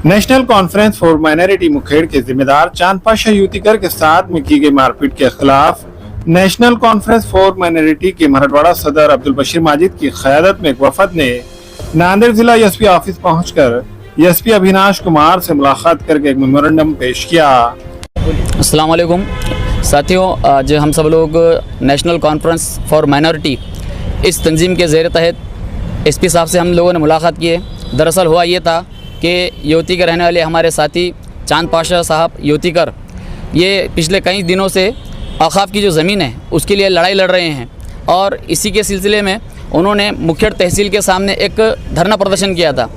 National conference for minority Mukhed के जिम्मेदार चांद पाशा युतिकर के साथ में की गई मारपीट के खिलाफ नेशनल कॉन्फ्रेंस फॉर माइनॉरिटी के मराठवाड़ा सदर अब्दुल बशीर माजिद की क़यादत में एक वफद ने नांदेड़ जिला एसपी ऑफिस पहुंचकर एसपी अविनाश कुमार से मुलाकात करके एक मेमोरेंडम पेश किया। अस्सलाम वालेकुम साथियों, आज हम सब लोग नेशनल कॉन्फ्रेंस फॉर माइनॉरिटी इस तंजीम के ज़ेर तहत एसपी साहब से हम लोगों ने मुलाकात की है। दरअसल हुआ ये था कि योती के रहने वाले हमारे साथी चांद पाशा साहब योतीकर ये पिछले कई दिनों से औक़ाफ़ की जो ज़मीन है उसके लिए लड़ाई लड़ रहे हैं और इसी के सिलसिले में उन्होंने मुखेड़ तहसील के सामने एक धरना प्रदर्शन किया था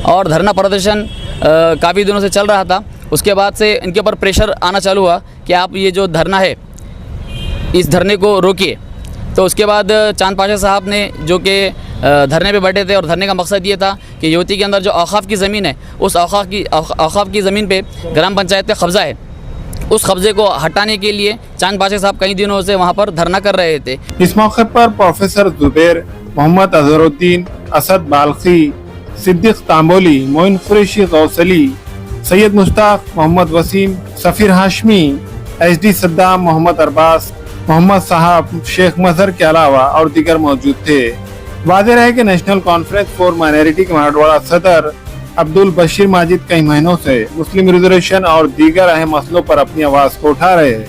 और धरना प्रदर्शन काफ़ी दिनों से चल रहा था। उसके बाद से इनके ऊपर प्रेशर आना चालू हुआ कि आप ये जो धरना है इस धरने को रोकिए। तो उसके बाद चांद पाशा साहब ने जो कि धरने पे बैठे थे और धरने का मकसद ये था कि योती के अंदर जो औक़ाफ़ की ज़मीन है उस औक़ाफ़ की ज़मीन पे ग्राम पंचायत का कब्ज़ा है, उस कब्ज़े को हटाने के लिए चांद पाशा साहब कई दिनों से वहाँ पर धरना कर रहे थे। इस मौके पर प्रोफेसर जुबैर, मोहम्मद अजहरुद्दीन, असद बाल्खी, सिद्दीक तांबोली, मोइन कुरैशी गौसली, सैयद मुश्ताक, मोहम्मद वसीम, सफ़ीर हाशमी, HD सद्दाम, मोहम्मद अरबास, मोहम्मद साहब, शेख मजहर के अलावा और दीगर मौजूद थे। वाज़ेह रहे कि नेशनल कॉन्फ्रेंस फॉर माइनॉरिटी के मराठवाड़ा सदर अब्दुल बशीर माजिद कई महीनों से मुस्लिम रिजर्वेशन और दीगर अहम मसलों पर अपनी आवाज़ को उठा रहे हैं।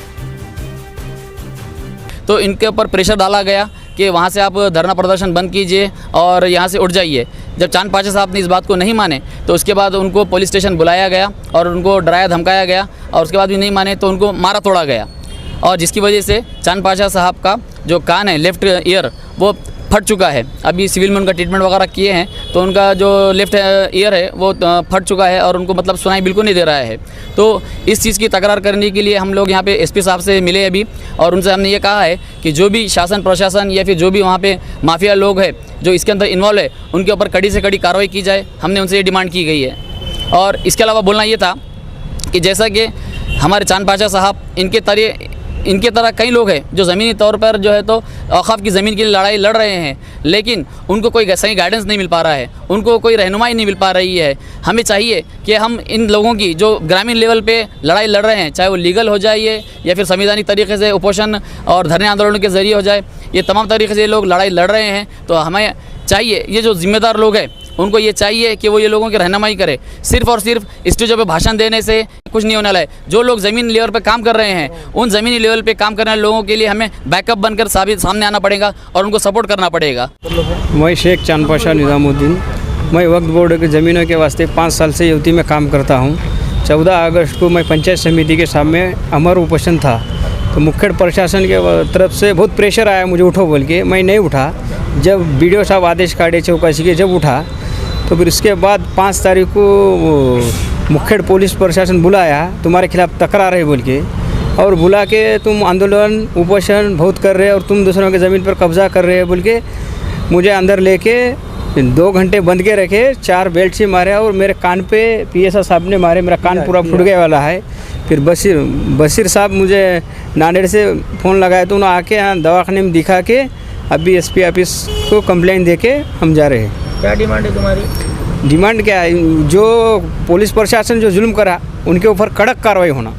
तो इनके ऊपर प्रेशर डाला गया कि वहाँ से आप धरना प्रदर्शन बंद कीजिए और यहाँ से उठ जाइए। जब चांद पाशा साहब ने इस बात को नहीं माने तो उसके बाद उनको पुलिस स्टेशन बुलाया गया और उनको डराया धमकाया गया और उसके बाद भी नहीं माने तो उनको मारा तोड़ा गया और जिसकी वजह से चांद पाशा साहब का जो कान है, लेफ़्ट ईयर, वो फट चुका है। अभी सिविल में उनका ट्रीटमेंट वगैरह किए हैं तो उनका जो लेफ़्ट ईयर है वो फट चुका है और उनको मतलब सुनाई बिल्कुल नहीं दे रहा है। तो इस चीज़ की तकरार करने के लिए हम लोग यहाँ पे एसपी साहब से मिले अभी और उनसे हमने ये कहा है कि जो भी शासन प्रशासन या फिर जो भी वहाँ पे माफिया लोग हैं जो इसके अंदर इन्वॉल्व है उनके ऊपर कड़ी से कड़ी कार्रवाई की जाए। हमने उनसे ये डिमांड की गई है। और इसके अलावा बोलना ये था कि जैसा कि हमारे चांद पाशा साहब इनके तरह कई लोग हैं जो ज़मीनी तौर पर जो है तो औक़ाफ़ की ज़मीन के लिए लड़ाई लड़ रहे हैं, लेकिन उनको कोई सही गाइडेंस नहीं मिल पा रहा है, उनको कोई रहनुमाई नहीं मिल पा रही है। हमें चाहिए कि हम इन लोगों की जो ग्रामीण लेवल पे लड़ाई लड़ रहे हैं, चाहे वो लीगल हो जाए या फिर संवैधानिक तरीके से उपोषण और धरने आंदोलनों के ज़रिए हो जाए, ये तमाम तरीके से लोग लड़ाई लड़ रहे हैं। तो हमें चाहिए ये जो ज़िम्मेदार लोग हैं उनको ये चाहिए कि वो ये लोगों की रहनुमाई करे। सिर्फ़ और सिर्फ स्टेजों पे भाषण देने से कुछ नहीं होने वाला है। जो लोग ज़मीन लेवल पे काम कर रहे हैं उन ज़मीनी लेवल पे काम करने वाले लोगों के लिए हमें बैकअप बनकर सामने आना पड़ेगा और उनको सपोर्ट करना पड़ेगा। मैं शेख चांद पाशा निज़ामुद्दीन, मैं वक्फ बोर्ड की ज़मीनों के वास्ते 5 साल से युवती में काम करता हूँ। 14 अगस्त को मैं पंचायत समिति के सामने अमर उपोषण था तो मुखेड़ प्रशासन के तरफ से बहुत प्रेशर आया मुझे उठो बोल के, मैं नहीं उठा। जब BDO साहब आदेश काटे चौकसी के जब उठा तो फिर उसके बाद 5 तारीख को मुखेड़ पुलिस प्रशासन बुलाया, तुम्हारे खिलाफ़ तकरार है बोल के, और बुला के तुम आंदोलन उपोषण बहुत कर रहे हो और तुम दूसरों की ज़मीन पर कब्ज़ा कर रहे हो बोल के मुझे अंदर लेके 2 घंटे बंद के रखे, 4 बेल्ट से मारे और मेरे कान पे PSI साहब ने मारे, मेरा कान पूरा फूट गए वाला है। फिर बशीर साहब मुझे नांदेड़ से फ़ोन लगाया तो उन्होंने आके यहाँ दवाखाने में दिखा के अभी SP ऑफिस को कंप्लेंट दे के हम जा रहे हैं। क्या डिमांड है तुम्हारी? डिमांड क्या है, जो पुलिस प्रशासन जो जुल्म करा उनके ऊपर कड़क कार्रवाई होना।